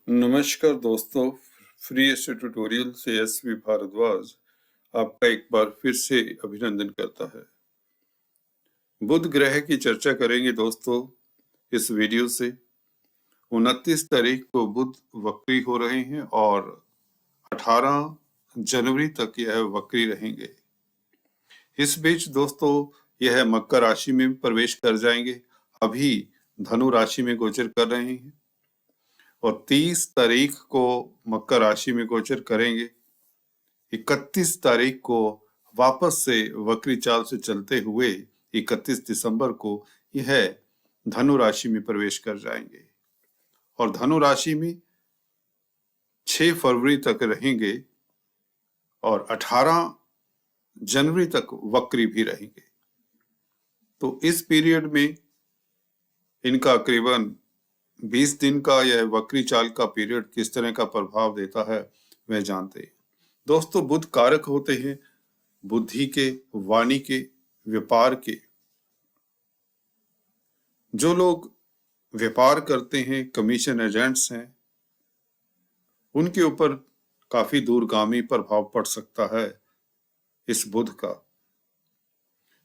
नमस्कार दोस्तों, free एस्टे tutorial से एसवी भारद्वाज आपका एक बार फिर से अभिनंदन करता है। बुध ग्रह की चर्चा करेंगे दोस्तों इस वीडियो से। 29 तारीख को बुध वक्री हो रहे हैं और 18 जनवरी तक यह वक्री रहेंगे। इस बीच दोस्तों यह मकर राशि में प्रवेश कर जाएंगे। अभी धनु राशि में गोचर कर रहे हैं और 30 तारीख को मकर राशि में गोचर करेंगे। 31 तारीख को वापस से वक्री चाल से चलते हुए 31 दिसंबर को यह धनु राशि में प्रवेश कर जाएंगे और धनु राशि में 6 फरवरी तक रहेंगे और 18 जनवरी तक वक्री भी रहेंगे। तो इस पीरियड में इनका करीबन 20 दिन का यह वक्री चाल का पीरियड किस तरह का प्रभाव देता है वह जानते हैं। दोस्तों बुध कारक होते हैं बुद्धि के, वाणी के, व्यापार के। जो लोग व्यापार करते हैं, कमीशन एजेंट्स हैं, उनके ऊपर काफी दूरगामी प्रभाव पड़ सकता है इस बुध का।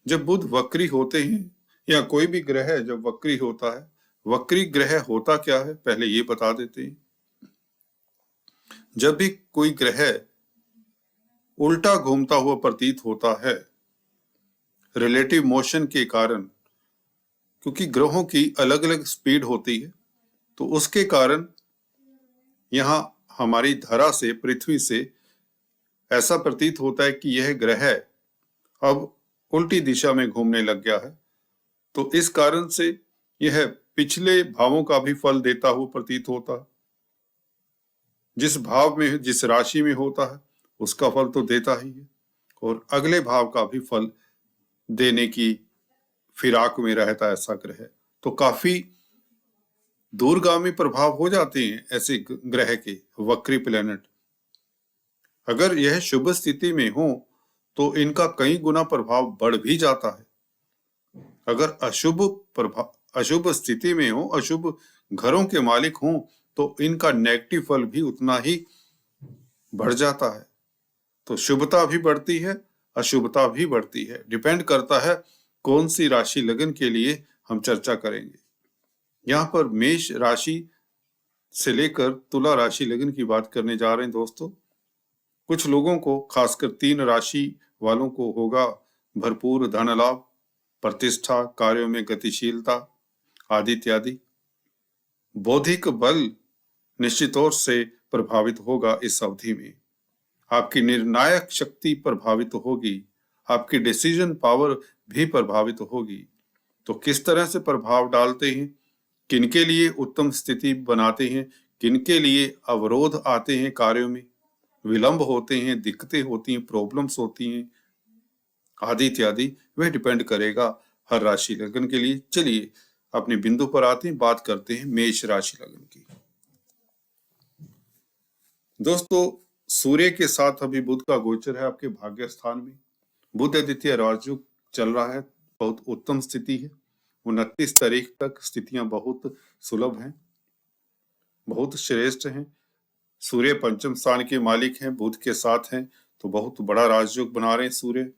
जब बुध वक्री होते हैं या कोई भी ग्रह जब वक्री होता है, वक्री ग्रह होता क्या है पहले ये बता देते हैं। जब भी कोई ग्रह उल्टा घूमता हुआ प्रतीत होता है रिलेटिव मोशन के कारण, क्योंकि ग्रहों की अलग अलग स्पीड होती है, तो उसके कारण यहां हमारी धरा से, पृथ्वी से ऐसा प्रतीत होता है कि यह ग्रह अब उल्टी दिशा में घूमने लग गया है। तो इस कारण से यह पिछले भावों का भी फल देता हुआ प्रतीत होता है। जिस भाव में, जिस राशि में होता है उसका फल तो देता ही है और अगले भाव का भी फल देने की फिराक में रहता है ऐसा ग्रह। तो काफी दूरगामी प्रभाव हो जाते हैं ऐसे ग्रह के, वक्री प्लैनेट। अगर यह शुभ स्थिति में हो तो इनका कई गुना प्रभाव बढ़ भी जाता है। अगर अशुभ स्थिति में हो, अशुभ घरों के मालिक हो, तो इनका नेगेटिव फल भी उतना ही बढ़ जाता है। तो शुभता भी बढ़ती है, अशुभता भी बढ़ती है। डिपेंड करता है कौन सी राशि लगन के लिए हम चर्चा करेंगे। यहाँ पर मेष राशि से लेकर तुला राशि लगन की बात करने जा रहे हैं दोस्तों। कुछ लोगों को, खासकर 3 राशि वालों को होगा भरपूर धन लाभ, प्रतिष्ठा, कार्यों में गतिशीलता आदि इत्यादि। बौद्धिक बल निश्चित तौर से प्रभावित होगा इस अवधि में। आपकी निर्णायक शक्ति प्रभावित होगी, आपकी डिसीजन पावर भी प्रभावित होगी। तो किस तरह से प्रभाव डालते हैं, किनके लिए उत्तम स्थिति बनाते हैं, किनके लिए अवरोध आते हैं, कार्यों में विलंब होते हैं, दिक्कतें होती हैं, प्रॉब्लम्स होती हैं आदि इत्यादि, वह डिपेंड करेगा हर राशि लगन के लिए। चलिए अपने बिंदु पर आते हैं, बात करते हैं मेष राशि लगन की। दोस्तों सूर्य के साथ अभी बुध का गोचर है आपके भाग्य स्थान में। बुध द्वितीय राजयोग चल रहा है, बहुत उत्तम स्थिति है। 29 तारीख तक स्थितियां बहुत सुलभ हैं, बहुत श्रेष्ठ हैं। सूर्य पंचम स्थान के मालिक हैं, बुध के साथ हैं, तो बहुत बड़ा राजयोग बना रहे हैं सूर्य।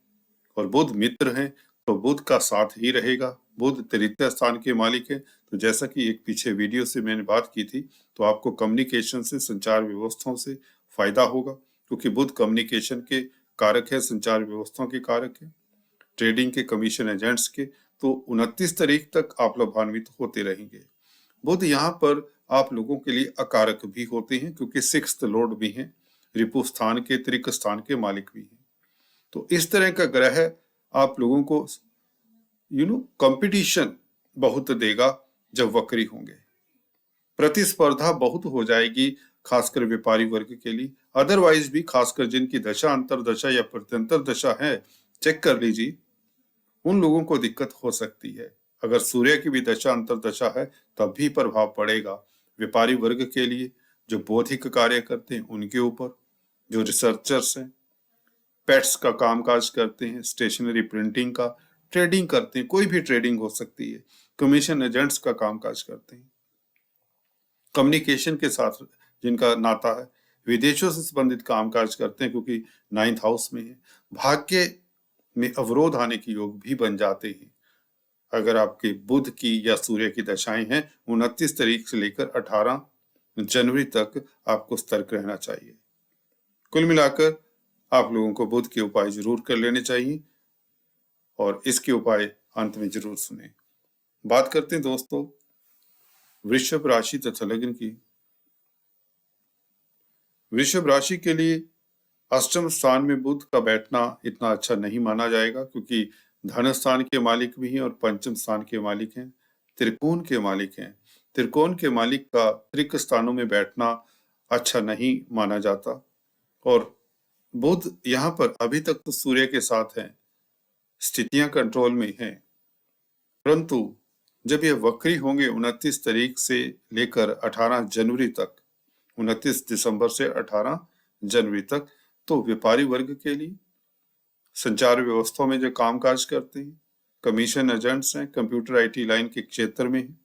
और बुध मित्र हैं तो बुध का साथ ही रहेगा। बुध तृतीय स्थान के मालिक है, तो जैसा कि एक पीछे वीडियो से मैंने बात की थी, तो आपको कम्युनिकेशन से, संचार व्यवस्थाओं से फायदा होगा, क्योंकि बुध कम्युनिकेशन के कारक है, संचार व्यवस्थाओं के कारक है, ट्रेडिंग के, कमीशन एजेंट्स के। तो 29 तारीख तक आप लाभान्वित होते रहेंगे। बुध यहाँ पर आप लोगों के लिए अकारक भी होते हैं, क्योंकि 6th लॉर्ड भी हैं, रिपु स्थान के, त्रिक स्थान के मालिक भी हैं। तो इस तरह का ग्रह आप लोगों को कंपटीशन बहुत देगा जब वक्री होंगे। प्रतिस्पर्धा बहुत हो जाएगी, खासकर व्यापारी वर्ग के लिए। अदरवाइज भी, खासकर जिनकी दशा, अंतरदशा या प्रत्यंतर दशा है, चेक कर लीजिए, उन लोगों को दिक्कत हो सकती है। अगर सूर्य की भी दशा अंतरदशा है तब भी प्रभाव पड़ेगा। व्यापारी वर्ग के लिए, जो बौद्धिक कार्य करते हैं उनके ऊपर, जो रिसर्चर्स हैं, पेट्स का कामकाज करते हैं, स्टेशनरी प्रिंटिंग का, ट्रेडिंग करते हैं, कोई भी ट्रेडिंग हो सकती है, कमीशन एजेंट्स का कामकाज करते हैं, कम्युनिकेशन के साथ जिनका नाता है, विदेशों से संबंधित कामकाज करते हैं क्योंकि 9th हाउस में है, भाग्य में अवरोध आने के योग भी बन जाते हैं। अगर आपके बुध की या सूर्य की दशाएं हैं, 29 तारीख से लेकर 18 जनवरी तक आपको सतर्क रहना चाहिए। कुल मिलाकर आप लोगों को बुध के उपाय जरूर कर लेने चाहिए और इसके उपाय अंत में जरूर सुने। बात करते हैं दोस्तों वृषभ राशि तथा लग्न की। वृषभ राशि के लिए अष्टम स्थान में बुध का बैठना इतना अच्छा नहीं माना जाएगा, क्योंकि धन स्थान के मालिक भी हैं और पंचम स्थान के मालिक हैं, त्रिकोण के मालिक हैं। त्रिकोण के मालिक का त्रिक स्थानों में बैठना अच्छा नहीं माना जाता और बुध यहाँ पर अभी तक तो सूर्य के साथ हैं, स्थितियां कंट्रोल में हैं, परंतु जब ये वक्री होंगे 29 तारीख से लेकर 18 जनवरी तक, 29 दिसंबर से 18 जनवरी तक, तो व्यापारी वर्ग के लिए, संचार व्यवस्था में जो कामकाज करते हैं, कमीशन एजेंट्स हैं, कंप्यूटर आईटी लाइन के क्षेत्र में हैं,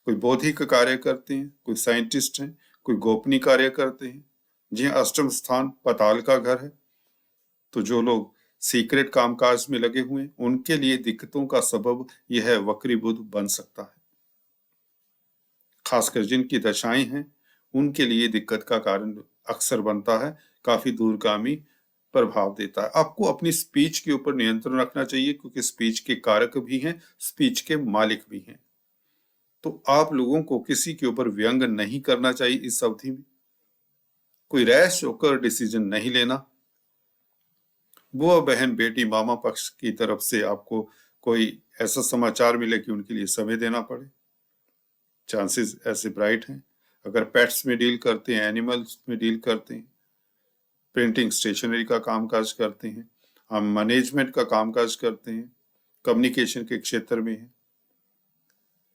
कोई बौद्धिक कार्य करते हैं, कोई साइंटिस्ट हैं, कोई गोपनीय कार्य करते हैं, जी अष्टम स्थान पाताल का घर है, तो जो लोग सीक्रेट कामकाज में लगे हुए हैं उनके लिए दिक्कतों का सबब यह है वक्री बुध बन सकता है। खासकर जिनकी दशाएं हैं उनके लिए दिक्कत का कारण अक्सर बनता है, काफी दूरगामी प्रभाव देता है। आपको अपनी स्पीच के ऊपर नियंत्रण रखना चाहिए, क्योंकि स्पीच के कारक भी हैं, स्पीच के मालिक भी हैं। तो आप लोगों को किसी के ऊपर व्यंग नहीं करना चाहिए इस अवधि में, कोई रैश होकर डिसीजन नहीं लेना। बुआ बहन बेटी मामा पक्ष की तरफ से आपको कोई ऐसा समाचार मिले कि उनके लिए समय देना पड़े, चांसेस ऐसे ब्राइट हैं। अगर पेट्स में डील करते हैं, एनिमल्स में डील करते हैं, प्रिंटिंग स्टेशनरी का कामकाज करते हैं, हम मैनेजमेंट का कामकाज करते हैं, कम्युनिकेशन के क्षेत्र में है,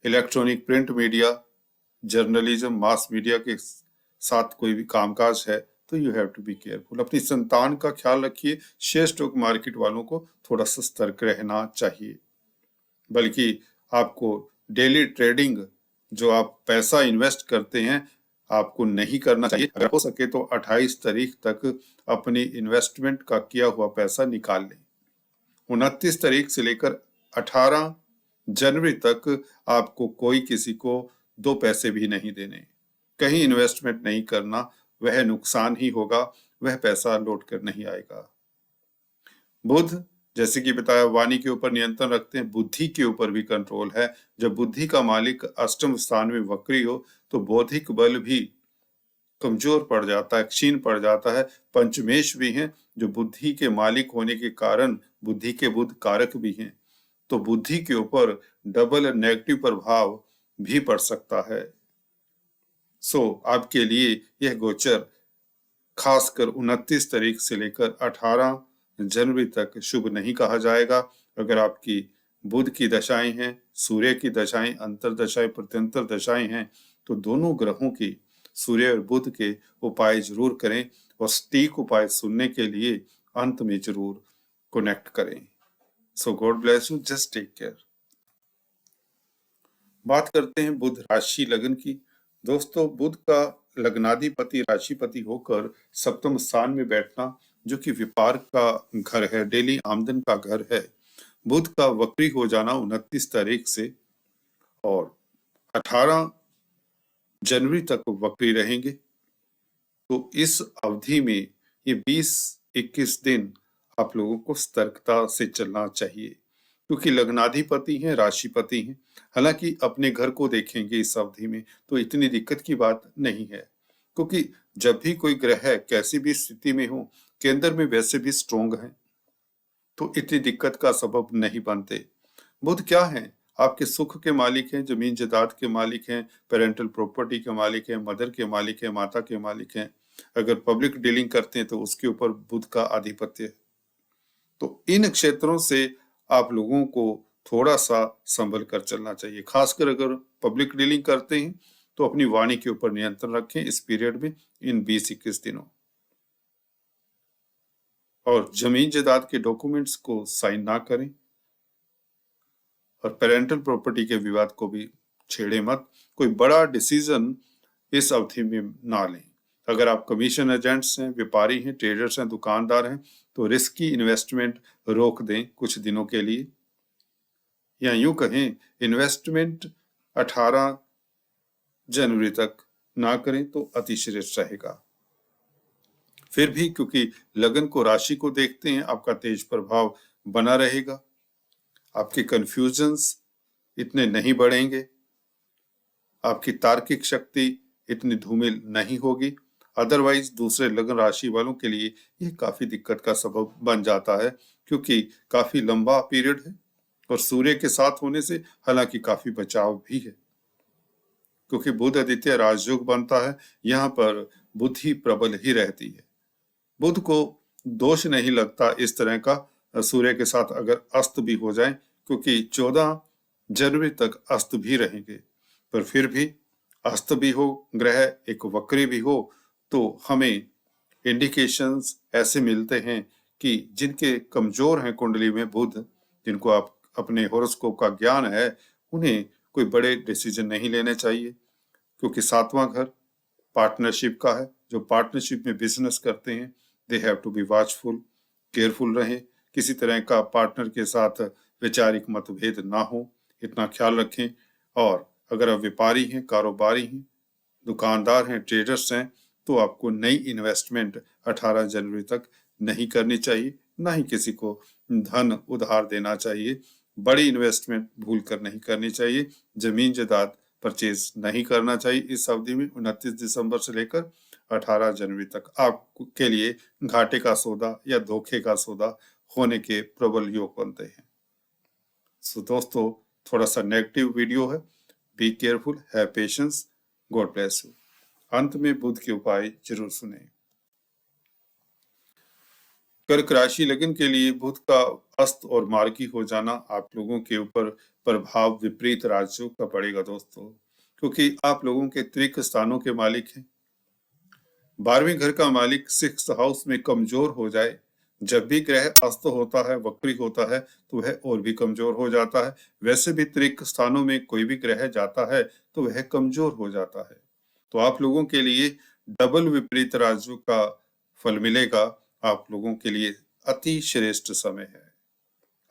electronic print media, journalism, mass media के साथ कोई भी कामकाज है, तो you have to be careful. अपनी संतान का ख्याल रखिए। शेयर स्टॉक मार्केट वालों को थोड़ा सा सतर्क रहना चाहिए, बल्कि आपको डेली ट्रेडिंग, जो आप पैसा इन्वेस्ट करते हैं, आपको नहीं करना चाहिए। अगर हो सके तो 28 तारीख तक अपनी इन्वेस्टमेंट का किया हुआ पैसा निकाल लें। 29 तारीख से लेकर 18 जनवरी तक आपको कोई किसी को 2 पैसे भी नहीं देने, कहीं इन्वेस्टमेंट नहीं करना, वह नुकसान ही होगा, वह पैसा लौट कर नहीं आएगा। बुध जैसे कि बताया वाणी के ऊपर नियंत्रण रखते हैं, बुद्धि के ऊपर भी कंट्रोल है। जब बुद्धि का मालिक अष्टम स्थान में वक्री हो तो बौद्धिक बल भी कमजोर पड़ जाता है, क्षीण पड़ जाता है। पंचमेश भी हैं जो बुद्धि के मालिक होने के कारण बुद्धि के बुध कारक भी हैं, तो बुद्धि के ऊपर डबल नेगेटिव प्रभाव भी पड़ सकता है। आपके लिए यह गोचर खासकर 29 तारीख से लेकर 18 जनवरी तक शुभ नहीं कहा जाएगा। अगर आपकी बुध की दशाएं हैं, सूर्य की दशाएं, अंतर दशाएं, प्रत्यंतर दशाएं हैं, तो दोनों ग्रहों की, सूर्य और बुध के उपाय जरूर करें और सटीक उपाय सुनने के लिए अंत में जरूर कनेक्ट करें। God bless you, just take care. बात करते हैं बुध राशि लगन की। दोस्तों बुध का लग्नाधिपति राशिपति होकर सप्तम स्थान में बैठना, जो कि व्यापार का घर है, डेली आमदन का घर है, बुध का वक्री हो जाना 29 तारीख से और 18 जनवरी तक वक्री रहेंगे, तो इस अवधि में ये 20-21 दिन आप लोगों को सतर्कता से चलना चाहिए, क्योंकि लग्नाधिपति हैं, राशिपति हैं। हालांकि अपने घर को देखेंगे इस अवधि में तो इतनी दिक्कत की बात नहीं है, क्योंकि जब भी कोई ग्रह कैसी भी स्थिति में हो, केंद्र में वैसे भी स्ट्रोंग है, तो इतनी दिक्कत का सबब नहीं बनते। बुध क्या है? आपके सुख के मालिक हैं, जमीन जायदाद के मालिक हैं, पेरेंटल प्रॉपर्टी के मालिक हैं, मदर के मालिक हैं, माता के मालिक हैं। अगर पब्लिक डीलिंग करते हैं तो उसके ऊपर बुध का आधिपत्य है। तो इन क्षेत्रों से आप लोगों को थोड़ा सा संभल कर चलना चाहिए। खासकर अगर पब्लिक डीलिंग करते हैं तो अपनी वाणी के ऊपर नियंत्रण रखें इस पीरियड में, इन 20-21 दिनों। और जमीन जायदाद के डॉक्यूमेंट्स को साइन ना करें और पेरेंटल प्रॉपर्टी के विवाद को भी छेड़े मत। कोई बड़ा डिसीजन इस अवधि में ना लें। अगर आप कमीशन एजेंट्स हैं, व्यापारी हैं, ट्रेडर्स हैं, दुकानदार हैं, तो रिस्की इन्वेस्टमेंट रोक दें कुछ दिनों के लिए, या यूं कहें इन्वेस्टमेंट 18 जनवरी तक ना करें तो अतिश्रेष्ठ रहेगा। फिर भी क्योंकि लगन को, राशि को देखते हैं, आपका तेज प्रभाव बना रहेगा, आपके कंफ्यूजन्स इतने नहीं बढ़ेंगे, आपकी तार्किक शक्ति इतनी धूमिल नहीं होगी। अदरवाइज दूसरे लगन राशि वालों के लिए ये काफी दिक्कत का सबब बन जाता है, क्योंकि काफी लंबा पीरियड है और सूर्य के साथ होने से हालांकि काफी बचाव भी है, क्योंकि बुध आदित्य राजयोग बनता है, यहाँ पर बुद्धि प्रबल ही रहती है। बुध को दोष नहीं लगता इस तरह का सूर्य के साथ अगर अस्त भी हो जाए, क्योंकि 14 जनवरी तक अस्त भी रहेंगे। पर फिर भी अस्त भी हो ग्रह, एक वक्री भी हो, तो हमें इंडिकेशंस ऐसे मिलते हैं कि जिनके कमजोर हैं कुंडली में बुध, जिनको आप अपने हॉरोस्कोप का ज्ञान है, उन्हें कोई बड़े डिसीजन नहीं लेने चाहिए, क्योंकि 7वां घर पार्टनरशिप का है। जो पार्टनरशिप में बिजनेस करते हैं, they have to be watchful, careful रहें, किसी तरह का पार्टनर के साथ वैचारिक मतभेद ना हो, इतना ख्याल रखें। और अगर आप व्यापारी हैं, कारोबारी हैं, दुकानदार हैं, ट्रेडर्स हैं, तो आपको नई इन्वेस्टमेंट 18 जनवरी तक नहीं करनी चाहिए, ना ही किसी को धन उधार देना चाहिए। बड़ी इन्वेस्टमेंट भूल कर नहीं करनी चाहिए, जमीन जायदाद परचेज नहीं करना चाहिए इस अवधि में। 29 दिसंबर से लेकर 18 जनवरी तक आपके लिए घाटे का सौदा या धोखे का सौदा होने के प्रबल योग बनते हैं। सो दोस्तों, थोड़ा सा नेगेटिव वीडियो है, be careful, have patience, God bless you. अंत में बुध के उपाय जरूर सुने। कर्क राशि लगन के लिए बुध का अस्त और मार्गी हो जाना आप लोगों के ऊपर प्रभाव विपरीत राजयोग का पड़ेगा दोस्तों, क्योंकि आप लोगों के त्रिक स्थानों के मालिक हैं। 12वें घर का मालिक 6th हाउस में कमजोर हो जाए, जब भी ग्रह अस्त होता है, वक्री होता है, तो वह और भी कमजोर हो जाता है। वैसे भी त्रिक स्थानों में कोई भी ग्रह जाता है तो वह कमजोर हो जाता है। तो आप लोगों के लिए डबल विपरीत राजयोग का फल मिलेगा। आप लोगों के लिए अति श्रेष्ठ समय है,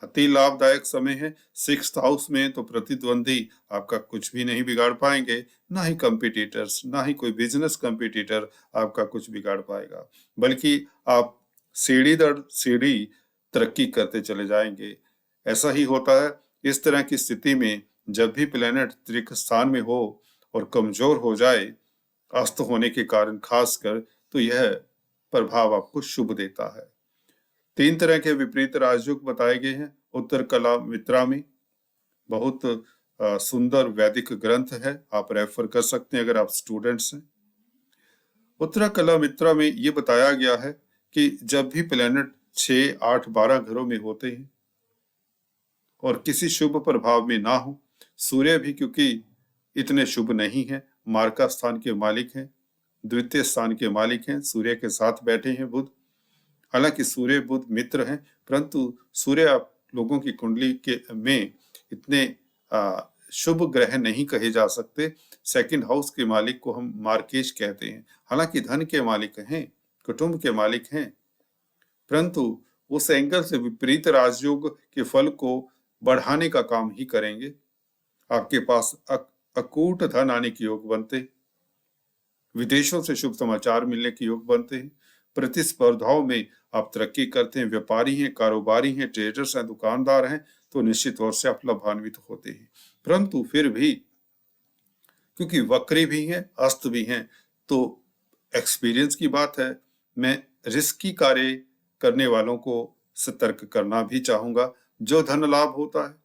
अति लाभदायक समय है। 6th हाउस में तो प्रतिद्वंदी आपका कुछ भी नहीं बिगाड़ पाएंगे, ना ही कंपटीटर्स, ना ही कोई बिजनेस कंपटीटर आपका कुछ बिगाड़ पाएगा, बल्कि आप सीढ़ी दर सीढ़ी तरक्की करते चले जाएंगे। ऐसा ही होता है। इस तरह की स्थिति में जब भी प्लेनेट त्रिक स्थान में हो और कमजोर हो जाए, अस्त होने के कारण खासकर, तो यह प्रभाव आपको शुभ देता है। 3 तरह के विपरीत राजयोग बताए गए हैं। उत्तर कला मित्रा में बहुत सुंदर वैदिक ग्रंथ है, आप रेफर कर सकते हैं अगर आप स्टूडेंट्स हैं। उत्तर कला मित्रा में ये बताया गया है कि जब भी प्लेनेट 6, 8, 12 घरों में होते हैं और किसी शुभ प्रभाव में ना हो, सूर्य भी क्योंकि इतने शुभ नहीं है, मार्का स्थान के मालिक हैं, द्वितीय स्थान के मालिक हैं, सूर्य के साथ बैठे हैं बुध। हालांकि सूर्य बुध मित्र हैं, परंतु सूर्य आप लोगों की कुंडली के में इतने शुभ ग्रह नहीं कहे जा सकते। 2nd हाउस के मालिक को हम मार्केश कहते हैं। हालांकि धन के मालिक हैं, कुटुंब के मालिक हैं, परंतु उस एंगल से विपरीत राजयोग के फल को बढ़ाने का काम ही करेंगे। आपके पास अकूट धन आने के योग बनते, विदेशों से शुभ समाचार मिलने के योग बनते हैं, प्रतिस्पर्धाओं में आप तरक्की करते हैं, व्यापारी हैं, कारोबारी हैं, ट्रेडर्स हैं, दुकानदार हैं, तो निश्चित तौर से आप लाभान्वित होते हैं। परंतु फिर भी क्योंकि वक्री भी हैं, अस्त भी हैं, तो एक्सपीरियंस की बात है, मैं रिस्की कार्य करने वालों को सतर्क करना भी चाहूंगा। जो धन लाभ होता है,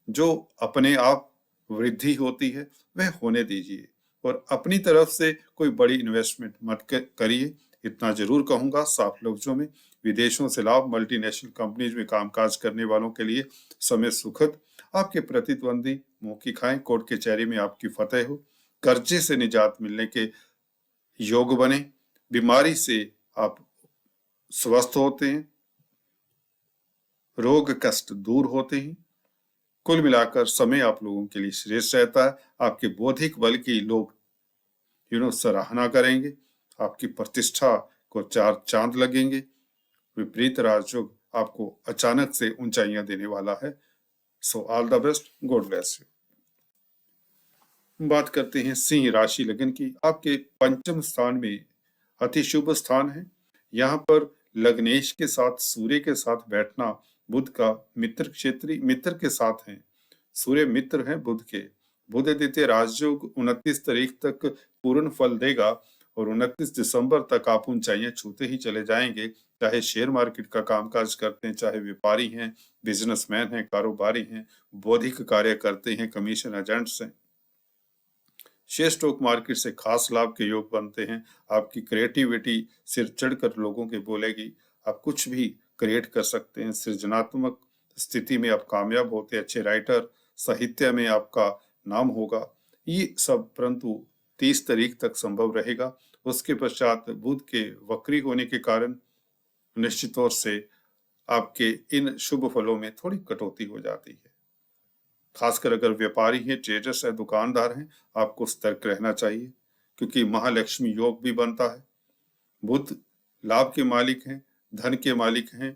जो अपने आप वृद्धि होती है, वह होने दीजिए और अपनी तरफ से कोई बड़ी इन्वेस्टमेंट मत करिए। इतना जरूर कहूंगा साफ लफ्जों में। विदेशों से लाभ, मल्टीनेशनल कंपनीज में कामकाज करने वालों के लिए समय सुखद। आपके प्रतिद्वंदी मुंह की खाएं, कोर्ट कचहरी में आपकी फतेह हो, कर्जे से निजात मिलने के योग बने, बीमारी से आप स्वस्थ होते हैं, रोग कष्ट दूर होते हैं। कुल मिलाकर समय आप लोगों के लिए श्रेष्ठ रहता है। आपके बौद्धिक बल की लोग सराहना करेंगे, आपकी प्रतिष्ठा को चार चांद लगेंगे। विपरीत राजयोग आपको अचानक से ऊंचाइयां देने वाला है। So all the best, God bless you. बात करते हैं सिंह राशि लगन की। आपके पंचम स्थान में अति शुभ स्थान है। यहाँ पर लग्नेश के साथ सूर्य के साथ बैठना बुध का मित्र क्षेत्रीय मित्र के साथ है। सूर्य मित्र है बुध के। बुध आदित्य राजयोग 29 तारीख तक पूर्ण फल देगा और 29 दिसंबर तक आप ऊंचाइयां छूते ही चले जाएंगे। चाहे शेयर मार्केट का कामकाज करते हैं, चाहे व्यापारी हैं, बिजनेसमैन हैं, कारोबारी हैं, बौद्धिक कार्य करते हैं, कमीशन एजेंट्स हैं, शेयर स्टॉक मार्केट से खास लाभ के योग बनते हैं। आपकी क्रिएटिविटी सिर चढ़कर लोगों के बोलेगी। आप कुछ भी क्रिएट कर सकते हैं। सृजनात्मक स्थिति में आप कामयाब होते हैं। अच्छे राइटर, साहित्य में आपका नाम होगा। ये सब परंतु 30 तारीख तक संभव रहेगा। उसके पश्चात बुध के वक्री होने के कारण निश्चित तौर से आपके इन शुभ फलों में थोड़ी कटौती हो जाती है। खासकर अगर व्यापारी हैं, ट्रेडर्स हैं, दुकानदार हैं, आपको सतर्क रहना चाहिए, क्योंकि महालक्ष्मी योग भी बनता है। बुध लाभ के मालिक हैं, धन के मालिक हैं,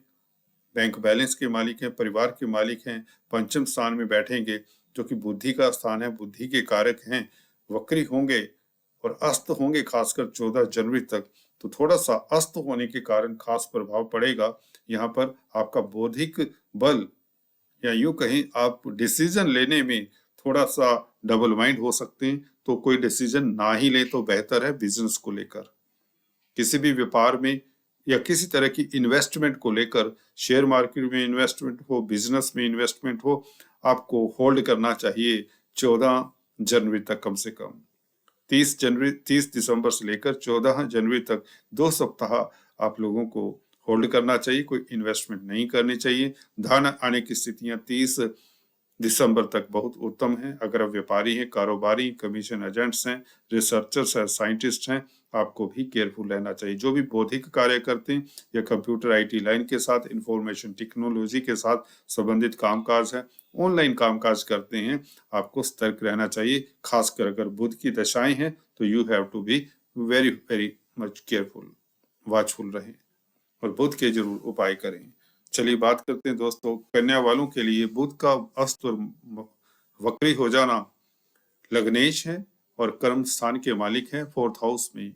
बैंक बैलेंस के मालिक हैं, परिवार के मालिक हैं। पंचम स्थान में बैठेंगे जो कि बुद्धि का स्थान है, बुद्धि के कारक हैं। वक्री होंगे और अस्त होंगे खासकर 14 जनवरी तक। तो थोड़ा सा अस्त होने के कारण खास प्रभाव पड़ेगा। यहाँ पर आपका बौद्धिक बल, या यूं कहें आप डिसीजन लेने में थोड़ा सा डबल माइंड हो सकते हैं। तो कोई डिसीजन ना ही ले तो बेहतर है। बिजनेस को लेकर, किसी भी व्यापार में या किसी तरह की इन्वेस्टमेंट को लेकर, शेयर मार्केट में इन्वेस्टमेंट हो, बिजनेस में इन्वेस्टमेंट हो, आपको होल्ड करना चाहिए 14 जनवरी तक कम से कम। 30 दिसंबर से लेकर 14 जनवरी तक 2 सप्ताह आप लोगों को होल्ड करना चाहिए। कोई इन्वेस्टमेंट नहीं करनी चाहिए। धन आने की स्थितियां 30 दिसंबर तक बहुत उत्तम है। अगर आप व्यापारी हैं, कारोबारी, कमीशन एजेंट्स हैं, रिसर्चर्स हैं, साइंटिस्ट हैं, आपको भी केयरफुल रहना चाहिए। जो भी बौद्धिक कार्य करते हैं या कंप्यूटर आईटी लाइन के साथ, इंफॉर्मेशन टेक्नोलॉजी के साथ संबंधित कामकाज है, ऑनलाइन कामकाज करते हैं, आपको सतर्क रहना चाहिए। खासकर अगर बुध की दशाएं हैं तो you have to be very very much careful, watchful रहें और बुध के जरूर उपाय करें। चलिए बात करते हैं दोस्तों कन्या वालों के लिए। बुध का अस्त और वक्री हो जाना लग्नेश है और कर्म स्थान के मालिक है 4th हाउस में।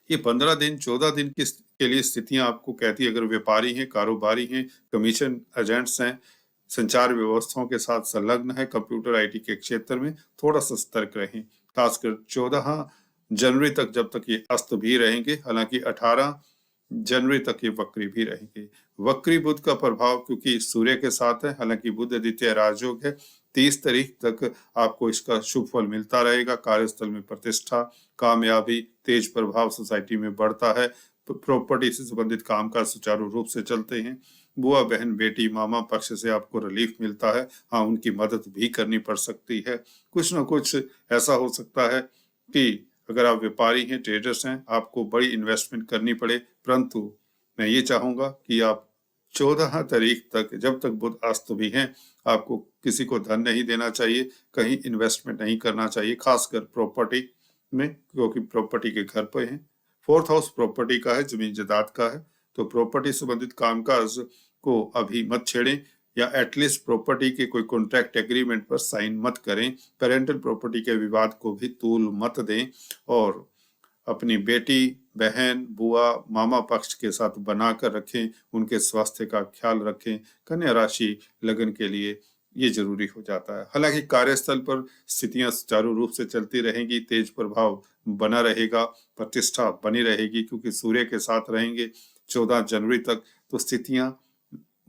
ये 15 दिन 14 दिन के लिए स्थितियां आपको कहती है। अगर व्यापारी हैं, कारोबारी हैं, कमीशन एजेंट्स हैं, संचार व्यवस्थाओं के साथ संलग्न है, कंप्यूटर आईटी के क्षेत्र में, थोड़ा सा सतर्क रहें। खासकर 14 जनवरी तक जब तक ये अस्त भी रहेंगे। हालांकि 18 जनवरी तक ये वक्री भी रहेंगे। वक्री बुध का प्रभाव क्योंकि सूर्य के साथ है, हालांकि बुध आदित्य राजयोग है। 30 तारीख तक आपको इसका शुभ फल मिलता रहेगा। कार्यस्थल में प्रतिष्ठा, कामयाबी, तेज प्रभाव सोसाइटी में बढ़ता है। प्रॉपर्टी से संबंधित कामकाज सुचारू रूप से चलते हैं। बुआ, बहन, बेटी, मामा पक्ष से आपको रिलीफ मिलता है। हाँ, उनकी मदद भी करनी पड़ सकती है। कुछ ना कुछ ऐसा हो सकता है कि अगर आप व्यापारी हैं, ट्रेडर्स हैं, आपको बड़ी इन्वेस्टमेंट करनी पड़े। परंतु मैं ये चाहूंगा कि आप 14 तारीख तक, जब तक बुध अस्त भी हैं, आपको किसी को धन नहीं देना चाहिए, कहीं इन्वेस्टमेंट नहीं करना चाहिए, खासकर प्रॉपर्टी में, क्योंकि प्रॉपर्टी के घर पे हैं। 4th हाउस प्रॉपर्टी का है, जमीन जायदाद का है। तो प्रॉपर्टी संबंधित कामकाज को अभी मत छेड़ें, या एटलीस्ट प्रॉपर्टी के कोई कॉन्ट्रैक्ट एग्रीमेंट पर साइन मत करें। पेरेंटल प्रॉपर्टी के विवाद को भी तूल मत दें और अपनी बेटी, बहन, बुआ, मामा पक्ष के साथ बनाकर रखें। उनके स्वास्थ्य का ख्याल रखें। कन्या राशि लगन के लिए ये जरूरी हो जाता है। हालांकि कार्यस्थल पर स्थितियां सुचारू रूप से चलती रहेंगी, तेज प्रभाव बना रहेगा, प्रतिष्ठा बनी रहेगी, क्योंकि सूर्य के साथ रहेंगे 14 जनवरी तक। तो स्थितियां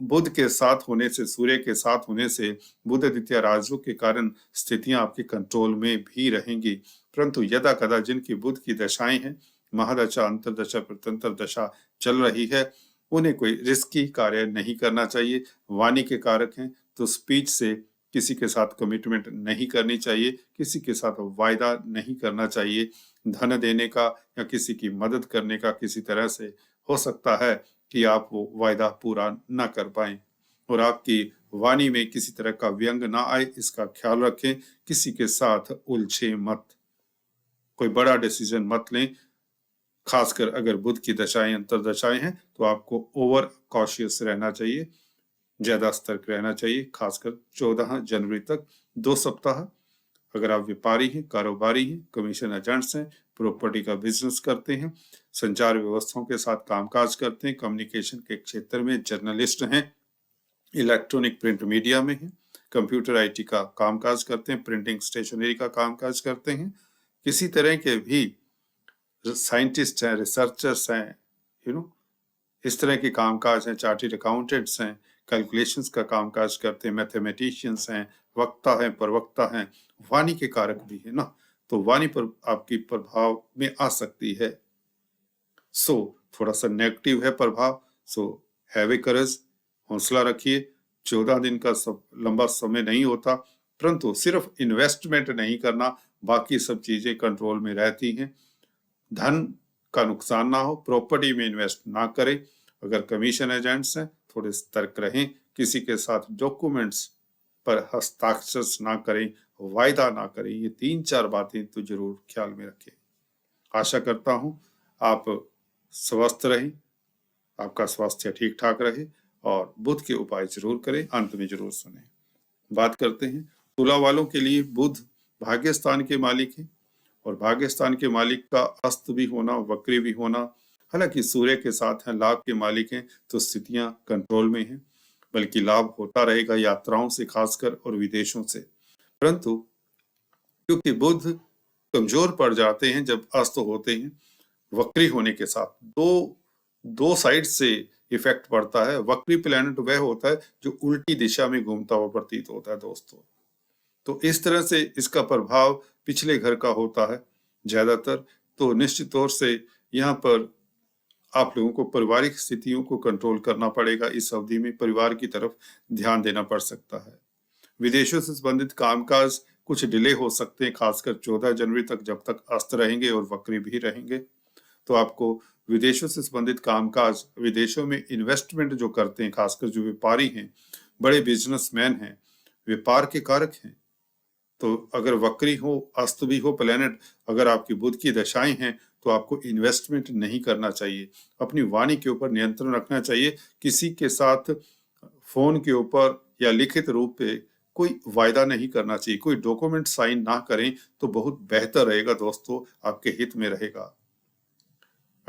बुध के साथ होने से, सूर्य के साथ होने से, बुध आदित्य राजयोग के कारण स्थितियां आपके कंट्रोल में भी रहेंगी। परंतु यदा कदा जिनकी बुध की दशाएं हैं, महादशा, अंतरदशा, प्रत्यंतर दशा चल रही है, उन्हें कोई रिस्की कार्य नहीं करना चाहिए। वाणी के कारक हैं तो स्पीच से किसी के साथ कमिटमेंट नहीं करनी चाहिए, किसी के साथ वायदा नहीं करना चाहिए। धन देने का या किसी की मदद करने का किसी तरह से हो सकता है कि आप वो वायदा पूरा ना कर पाए, और आपकी वाणी में किसी तरह का व्यंग ना आए, इसका ख्याल रखें। किसी के साथ उलझे मत। कोई बड़ा डिसीजन मत लें। खासकर अगर बुध की दशाएं अंतरदशाएं हैं तो आपको ओवर कॉशियस रहना चाहिए, ज्यादा सतर्क रहना चाहिए, खासकर 14 जनवरी तक 2 सप्ताह। अगर आप व्यापारी हैं, कारोबारी हैं, कमीशन एजेंट्स हैं, प्रॉपर्टी का बिजनेस करते हैं, संचार व्यवस्थाओं के साथ कामकाज करते हैं, कम्युनिकेशन के क्षेत्र में जर्नलिस्ट हैं, इलेक्ट्रॉनिक प्रिंट मीडिया में हैं, कंप्यूटर आईटी का कामकाज करते हैं, प्रिंटिंग स्टेशनरी का कामकाज करते हैं, किसी तरह के भी साइंटिस्ट हैं, रिसर्चर्स हैं, इस तरह के कामकाज हैं, चार्टर्ड अकाउंटेंट्स हैं, कैलकुलेशंस का कामकाज करते हैं, मैथमेटिशियंस हैं, वक्ता हैं, प्रवक्ता हैं, वाणी के कारक भी है ना, तो वाणी पर आपकी प्रभाव में आ सकती है। थोड़ा सा नेगेटिव है प्रभाव। हैव ए करेज, हौसला रखिए। 14 दिन का लंबा समय नहीं होता, परंतु सिर्फ इन्वेस्टमेंट नहीं करना, बाकी सब चीजें कंट्रोल में रहती हैं। धन का नुकसान ना हो, प्रॉपर्टी में इन्वेस्ट ना करें। अगर कमीशन एजेंट्स हैं थोड़े सतर्क रहें, किसी के साथ डॉक्यूमेंट्स पर हस्ताक्षर ना करें, वायदा ना करें। ये 3-4 बातें तो जरूर ख्याल में रखें। आशा करता हूं आप स्वस्थ रहें, आपका स्वास्थ्य ठीक ठाक रहे और बुध के उपाय जरूर करें। अंत में जरूर सुने। बात करते हैं तुला वालों के लिए। बुध भाग्य स्थान के मालिक है और भाग्य स्थान के मालिक का अस्त भी होना, वक्री भी होना, हालांकि सूर्य के साथ हैं, लाभ के मालिक हैं, तो स्थितियां कंट्रोल में हैं, बल्कि लाभ होता रहेगा यात्राओं से खासकर और विदेशों से। परंतु क्योंकि बुध कमजोर पड़ जाते हैं जब अस्त होते हैं, वक्री होने के साथ दो साइड से इफेक्ट पड़ता है। वक्री प्लैनेट वह होता है जो उल्टी दिशा में घूमता हुआ प्रतीत होता है दोस्तों। तो इस तरह से इसका प्रभाव पिछले घर का होता है ज्यादातर। तो निश्चित तौर से यहाँ पर आप लोगों को पारिवारिक स्थितियों को कंट्रोल करना पड़ेगा। इस अवधि में परिवार की तरफ ध्यान देना पड़ सकता है। विदेशों से संबंधित कामकाज कुछ डिले हो सकते हैं, खासकर 14 जनवरी तक, जब तक अस्त रहेंगे और वक्री भी रहेंगे। तो आपको विदेशों से संबंधित कामकाज, विदेशों में इन्वेस्टमेंट जो करते हैं, खासकर जो व्यापारी हैं, बड़े बिजनेसमैन हैं, व्यापार के कारक हैं, तो अगर वक्री हो, अस्त भी हो प्लेनेट, अगर आपकी बुध की दशाएं हैं, तो आपको इन्वेस्टमेंट नहीं करना चाहिए। अपनी वाणी के ऊपर नियंत्रण रखना चाहिए। किसी के साथ फोन के ऊपर या लिखित रूप पे कोई वायदा नहीं करना चाहिए। कोई डॉक्यूमेंट साइन ना करें तो बहुत बेहतर रहेगा दोस्तों, आपके हित में रहेगा।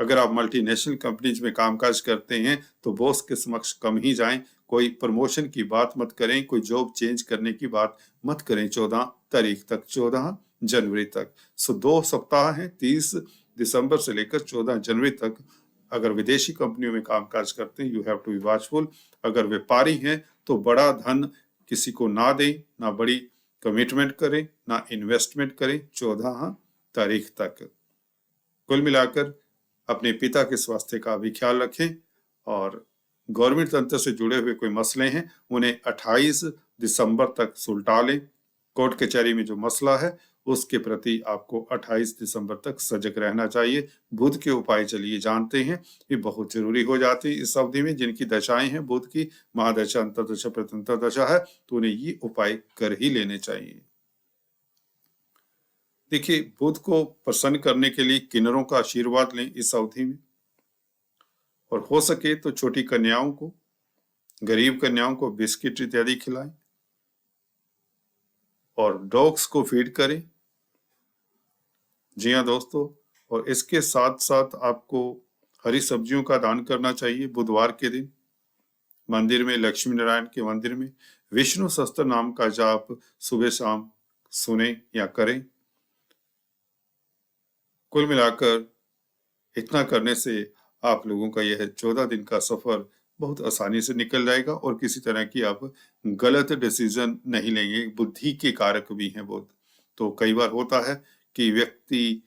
अगर आप मल्टीनेशनल कंपनीज में कामकाज करते हैं तो बॉस के समक्ष कम ही जाएं। कोई प्रमोशन की बात मत करें, कोई जॉब चेंज करने की बात मत करें 14 तारीख तक, 14 जनवरी तक। 2 सप्ताह हैं, 30 दिसंबर से लेकर 14 जनवरी तक। अगर विदेशी कंपनियों में कामकाज करते हैं, you have to be watchful. अगर व्यापारी हैं तो बड़ा धन किसी को ना दें, ना बड़ी कमिटमेंट करें, ना इन्वेस्टमेंट करें 14 तारीख तक। कुल मिलाकर अपने पिता के स्वास्थ्य का भी ख्याल रखें और गवर्नमेंट तंत्र से जुड़े हुए कोई मसले हैं उन्हें 28 दिसंबर तक सुलटा लें। कोर्ट कचहरी में जो मसला है उसके प्रति आपको 28 दिसंबर तक सजग रहना चाहिए। बुध के उपाय चलिए जानते हैं, ये बहुत जरूरी हो जाते हैं इस अवधि में। जिनकी दशाएं हैं बुध की, महादशा, अंतरदशा, प्रत्यंतर दशा है, तो उन्हें ये उपाय कर ही लेने चाहिए। देखिए, बुध को प्रसन्न करने के लिए किन्नरों का आशीर्वाद लें इस अवधि में, और हो सके तो छोटी कन्याओं को, गरीब कन्याओं को बिस्किट इत्यादि खिलाएं और डॉग्स को फीड करें। जी हाँ दोस्तों, और इसके साथ साथ आपको हरी सब्जियों का दान करना चाहिए। बुधवार के दिन मंदिर में, लक्ष्मी नारायण के मंदिर में विष्णु सहस्त्र नाम का जाप सुबह शाम सुने या करें। कुल मिलाकर इतना करने से आप लोगों का यह 14 दिन का सफर बहुत आसानी से निकल जाएगा और किसी तरह की आप गलत डिसीजन नहीं लेंगे। बुद्धि के कारक भी हैं बुध, तो कई बार होता है कि व्यक्ति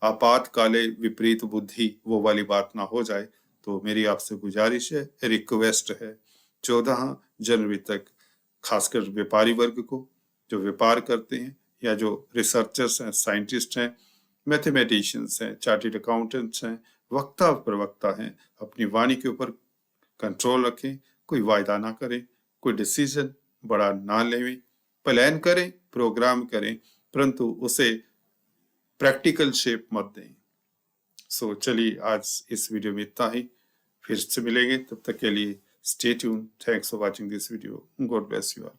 आपातकाले विपरीत बुद्धि, वो वाली बात ना हो जाए। तो मेरी आपसे गुजारिश है, रिक्वेस्ट है, 14 जनवरी तक खासकर व्यापारी वर्ग को, जो व्यापार करते हैं या जो रिसर्चर्स हैं, साइंटिस्ट हैं, मैथमेटिशियंस हैं, चार्टर्ड अकाउंटेंट्स हैं, वक्ता प्रवक्ता हैं, अपनी वाणी के ऊपर कंट्रोल रखें। कोई वायदा ना करें, कोई डिसीजन बड़ा ना लें, प्लान करें, प्रोग्राम करें, परंतु उसे प्रैक्टिकल शेप मत दें। सो चलिए आज इस वीडियो में इतना ही, फिर से मिलेंगे, तब तक के लिए stay tune. Thanks for watching this video. God bless you all.